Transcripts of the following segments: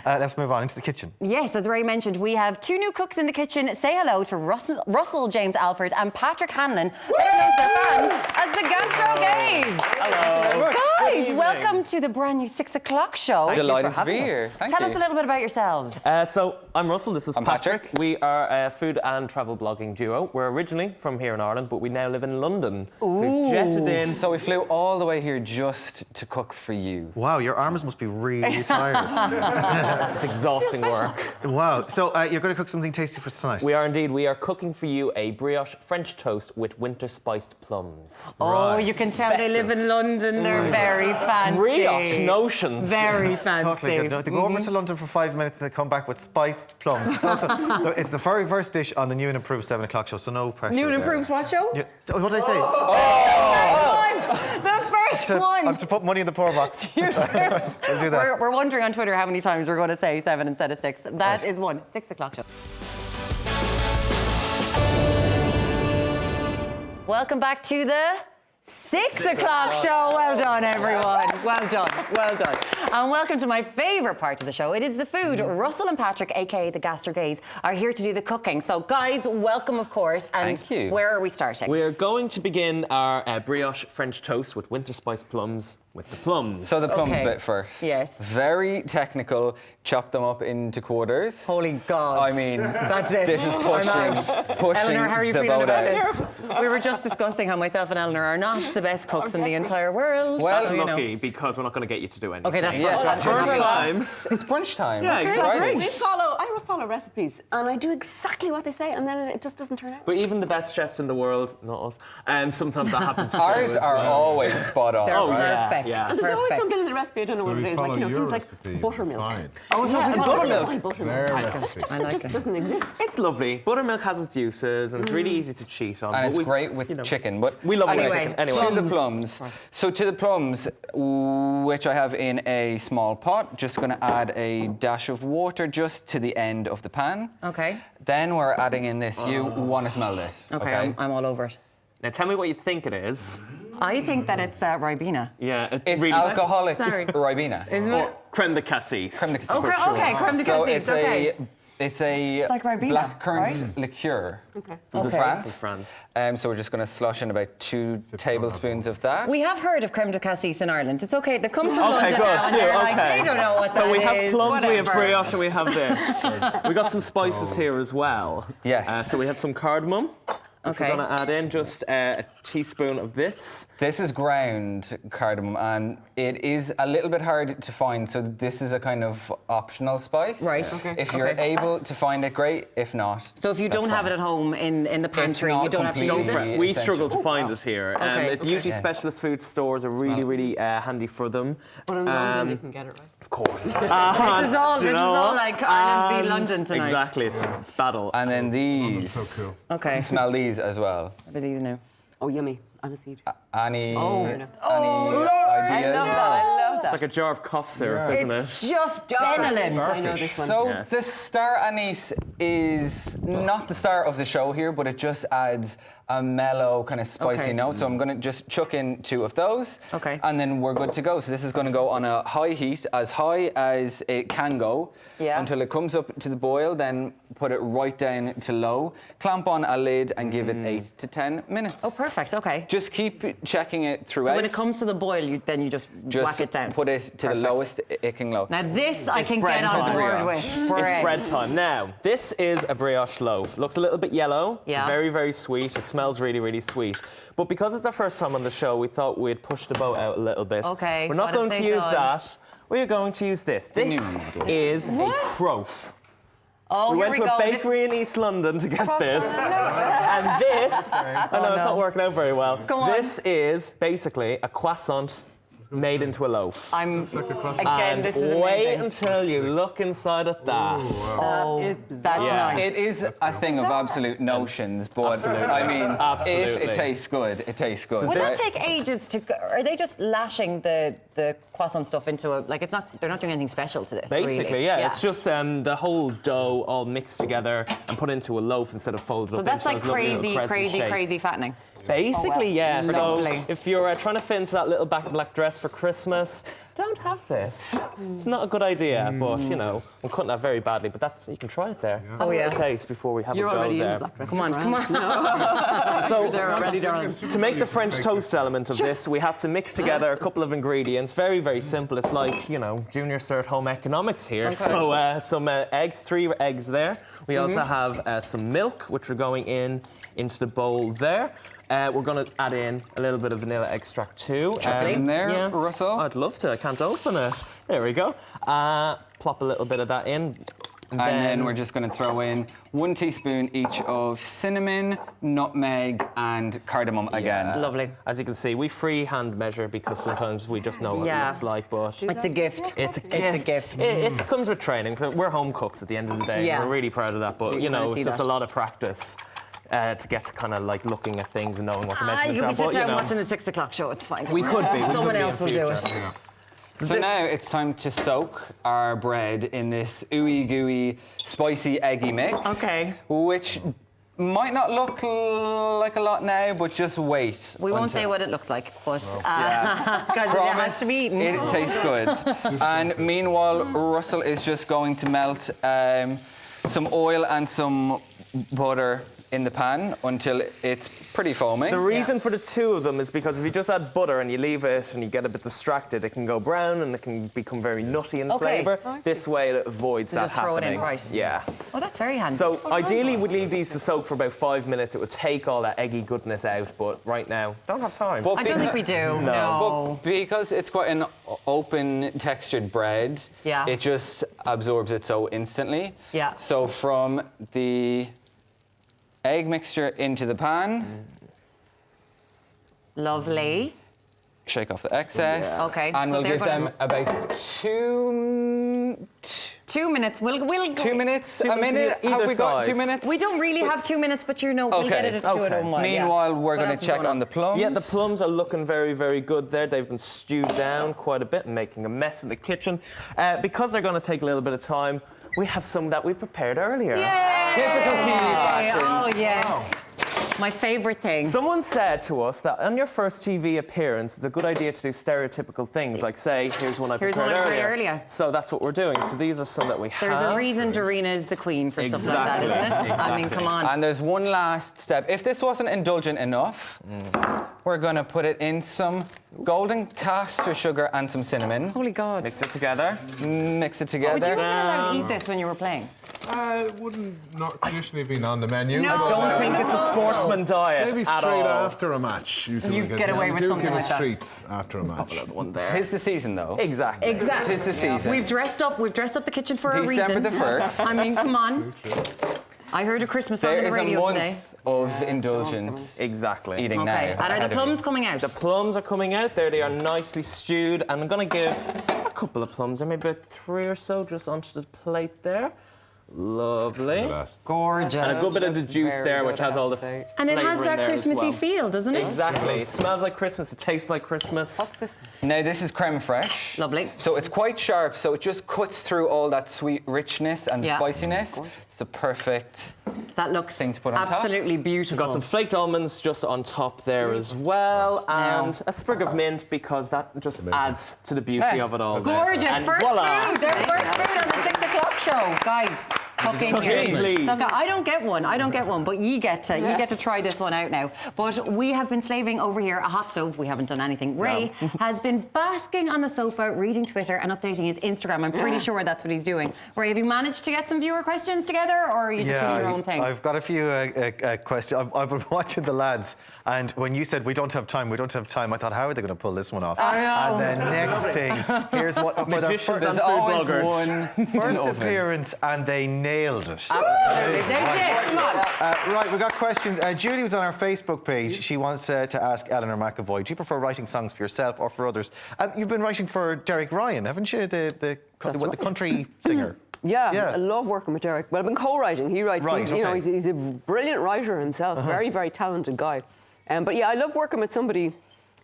Let's move on into the kitchen. Yes, as Ray mentioned, we have 2 new cooks in the kitchen. Say hello to Russell James Alford and Patrick Hanlon, better known to their fans as the GastroGays. Hello. Guys, welcome to the brand new 6 o'clock show. Delighted to be here. Tell us a little bit about yourselves. So I'm Russell, this is Patrick. We are a food and travel blogging duo. We're originally from here in Ireland, but we now live in London. Ooh. So we jetted in. So we flew all the way here just to cook for you. Wow, your arms must be really tired. It's exhausting work. Wow. So you're going to cook something tasty for us tonight? We are indeed. We are cooking for you a brioche French toast with winter spiced plums. Oh, you can tell they live in London. They're very fancy. Brioche notions. Very fancy. Totally good. No, they go over to London for 5 minutes and they come back with spiced plums. It's also it's the very first dish on the new and improved 7 o'clock show, so no pressure. New and there. improved what show? Yeah. So what did I say? The first one. I have to put money in the poor box. We'll do that. We're wondering on Twitter how many times we're going to say 7 instead of 6. That is one. 6 o'clock show. Welcome back to the 6 o'clock show. Well done, everyone. Well done. Well done. And welcome to my favourite part of the show. It is the food. Russell and Patrick, a.k.a. the GastroGays, are here to do the cooking. So, guys, welcome, of course. And thank you. Where are we starting? We're going to begin our brioche French toast with winter spiced plums with the plums. So the plums Okay. bit first. Yes. Very technical. Chop them up into quarters. Holy God. I mean, that's it. this is pushing Eleanor, how are you the feeling boat about out. this? We were just discussing how myself and Eleanor are not the best cooks in the entire world. Well, That's so, you know. lucky because we're not going to get you to do anything. Okay, that's Yeah, fine. that's First time. It's brunch time. Yeah, exactly. I follow recipes and I do exactly what they say and then it just doesn't turn out. But even the best chefs in the world, not us, sometimes that happens too Ours as are well. always spot on. They're yeah, perfect. yeah. And there's always Perfect. something in the recipe I don't know what it is. Like, you know, things like buttermilk. Oh, so Yeah, we and follow- buttermilk. Buttermilk. It's stuff that just doesn't exist. It's lovely. Buttermilk has its uses and it's really easy to cheat on. And but it's we, great with you know, chicken. But We love Anyway, chicken. Anyway. to the plums. So to the plums, which I have in a small pot, just going to add a dash of water just to the end of the pan. Okay. Then we're adding in this. You want to smell this. Okay, I'm all over it. Now tell me what you think it is. I think that it's Ribena. Yeah, It's really alcoholic Sorry. Ribena. Isn't Or it? creme de cassis. Creme de cassis. Okay, for sure. okay, creme de So cassis, okay. it's a like Ribena, blackcurrant liqueur from Okay. France. From France. So we're just going to slush in about 2 tablespoons of that. We have heard of creme de cassis in Ireland. It's okay. They've come from Okay, London good. now and they're like, Okay. they don't know what So that we have is, plums, we have whatever. brioche, and we have this. We got some spices here as well. Yes. So we have some cardamom. Okay. We're going to add in just a teaspoon of this. This is ground cardamom, and it is a little bit hard to find, so this is a kind of optional spice. Right. Okay. If you're Okay. able to find it, great. If not, So if you that's don't have fine. it at home in the pantry, not you don't have to completely use it. free. We essential. struggle to find it here. Okay, It's okay. usually specialist food stores are really, really handy for them. But in London you can get it right. Of course. This is all, Do you this is know all what? like Ireland v London tonight. Exactly, it's battle. And then these. So cool. Okay. Smell these as well. What are these now? Oh, yummy. I'm a siege. Any ideas? I love that. It's like a jar of cough syrup, isn't It's it? just Benelin. I know this one. So Yes. the star anise is not the star of the show here, but it just adds a mellow kind of spicy Okay. note. So I'm going to just chuck in 2 of those. Okay. And then we're good to go. So this is going to go on a high heat, as high as it can go, Yeah. until it comes up to the boil. Then put it right down to low. Clamp on a lid and give it 8 to 10 minutes. Oh, perfect. Okay. Just keep checking it throughout. So when it comes to the boil, then you just whack it down. Put it to Perfect. the lowest it can go. Now this I It's can bread get on time. board Brioche. with. Bread. It's bread time. Now, this is a brioche loaf. Looks a little bit yellow. Yeah. It's very, very sweet. It smells really, really sweet. But because it's our first time on the show, we thought we'd push the boat out a little bit. Okay, We're not what going have to they use done? that. We are going to use this. This is a croaf. Oh, We here went we to go. a bakery in East London to get this. And this, I know it's not working out very well. Go on. This is basically a croissant made into a loaf. I'm like a croissant. again. And This is wait amazing. until you look inside at that. Oh, that's Yeah. nice. It is a thing of absolute notions, but I mean, if Absolutely. it tastes good, it tastes good. Would right? that take ages to? Are they just lashing the croissant stuff into a like? It's not. They're not doing anything special to this. Basically, really. yeah. It's just the whole dough all mixed together and put into a loaf instead of folded So up that's into like those lovely little crazy, crescent crazy, shapes. crazy fattening. Basically, yeah. So Lovely. if you're trying to fit into that little black dress for Christmas, don't have this. It's not a good idea, but you know, I'm cutting that very badly. But that's you can try it there. Have a little taste before we have You're a go already in there. the black dress. Come on, come on. So They're already done. to make the French toast element of this, we have to mix together a couple of ingredients. Very, very simple. It's like, you know, junior cert home economics here. So some eggs, 3 eggs there. We also have some milk, which we're going into the bowl there. We're going to add in a little bit of vanilla extract too. In there, Russell. I'd love to. I can't open it. There we go. Plop a little bit of that in. And then we're just going to throw in 1 teaspoon each of cinnamon, nutmeg, and cardamom again. Lovely. As you can see, we freehand measure because sometimes we just know what it looks like, but It's a gift. it's a gift. It's a gift. It comes with training. 'Cause we're home cooks at the end of the day. Yeah. We're really proud of that, but So you you know, kinda it's see just that. a lot of practice. To get to kind of like looking at things and knowing what the You measurements could are. be sit But, you down know, watching the 6 o'clock show. It's fine. we could be. Someone in else will do it. Yeah. So now it's time to soak our bread in this ooey gooey, spicy, eggy mix. Okay. Which might not look like a lot now, but just wait. We won't say what it looks like, but because it has to be eaten. It tastes good. And meanwhile, Russell is just going to melt some oil and some butter in the pan until it's pretty foamy. The reason for the 2 of them is because if you just add butter and you leave it and you get a bit distracted, it can go brown and it can become very nutty in flavour. This way it avoids that just throw it in, happening. right. Yeah. Oh, that's very handy. So ideally we'd leave these to soak for about 5 minutes. It would take all that eggy goodness out, but right now, don't have time. But I don't think we do. No. But because it's quite an open textured bread, Yeah. it just absorbs it so instantly. Yeah. So from the egg mixture into the pan, Lovely. shake off the excess. Okay, And so we'll they're give them about 2 minutes. We'll 2 minutes, 2 a minutes minute. either Have we got side. 2 minutes? We don't really have 2 minutes, but you know, we'll get it to it on one. Meanwhile, we're What going else to is check going on the plums. Yeah, the plums are looking very, very good there. They've been stewed down quite a bit and making a mess in the kitchen. Because they're going to take a little bit of time, we have some that we prepared earlier. Yay! Typical TV fashion. Oh, yes. My favourite thing. Someone said to us that on your first TV appearance, it's a good idea to do stereotypical things, like say, here's one I prepared earlier. So that's what we're doing. So these are some that we have. There's a reason Dorina is the queen for stuff like that, isn't it? I mean, come on. And there's one last step. If this wasn't indulgent enough, we're going to put it in some golden castor sugar and some cinnamon. Holy God. Mix it together. Mix it together. Would you have been allowed to eat this when you were playing? It wouldn't not traditionally been on the menu. No. I don't think it's a sportsman diet Maybe at straight all. after a match. You get away with something like that. Treats after a match. One there. Tis the season, though. Exactly. Exactly. Tis the season. We've dressed up the kitchen for a reason. December the 1st. I mean, come on. I heard a Christmas song There on the is a radio month today. of indulgent Exactly. eating now. Okay. And are ahead the of plums you. coming out? The plums are coming out there. They are nicely stewed. And I'm going to give a couple of plums, maybe about 3 or so, just onto the plate there. Lovely. Gorgeous. And a good bit of the juice there, which has all the And it has flavour in that there as Christmassy well. feel, doesn't it? Exactly. It smells like Christmas. It tastes like Christmas. Now, this is creme fraiche. Lovely. So it's quite sharp, so it just cuts through all that sweet richness and Yeah. spiciness. It's a perfect That looks thing to put on top. absolutely beautiful. Got some flaked almonds just on top there as well, and a sprig of mint because that just adds to the beauty of it all. Gorgeous. And First voila. food. There's first food on the 6 o'clock show. Guys, tuck in Tuck here. in, please. Tuck in. I don't get one, but you get to try this one out now. But we have been slaving over here a hot stove. We haven't done anything. Ray has been basking on the sofa, reading Twitter and updating his Instagram. I'm pretty sure that's what he's doing. Ray, have you managed to get some viewer questions together, or are you just doing your own thing? I've got a few questions. I've been watching the lads, and when you said we don't have time, I thought, how are they going to pull this one off? And then next thing, here's what for their Magicians There's and food always bloggers. one first oven. appearance, and they nailed it. Absolutely. They did. Come on. Right, we got questions. Julie was on our Facebook page. She wants to ask Eleanor McAvoy, do you prefer writing songs for yourself or for others? You've been writing for Derek Ryan, haven't you? The country singer. Yeah, I love working with Derek. Well, I've been co-writing. He writes. Right, You know, okay. he's a brilliant writer himself. Very, very talented guy. But yeah, I love working with somebody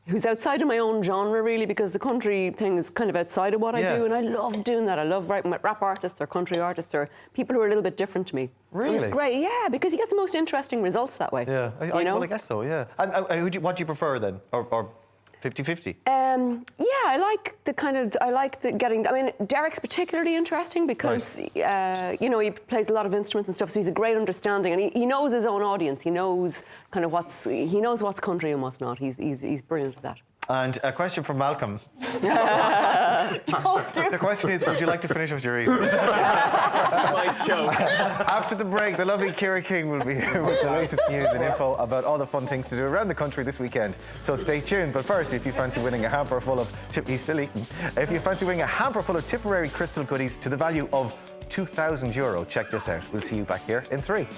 who's outside of my own genre, really, because the country thing is kind of outside of what I Yeah. do, and I love doing that. I love writing with rap artists or country artists or people who are a little bit different to me. Really? And it's great, yeah, because you get the most interesting results that way. Yeah, you know? well, I guess so, yeah. And what do you prefer then? Or 50-50? Yeah, I like the getting. I mean, Derek's particularly interesting because you know, he plays a lot of instruments and stuff, so he's a great understanding, and he knows his own audience. He knows kind of what's country and what's not. He's brilliant at that. And a question from Malcolm. The question is, would you like to finish what you're eating? My joke. After the break, the lovely Ciara King will be here with the latest news and info about all the fun things to do around the country this weekend. So stay tuned. But first, if you fancy winning a hamper full of he's still eating. If you fancy winning a hamper full of Tipperary crystal goodies to the value of €2,000, check this out. We'll see you back here in 3.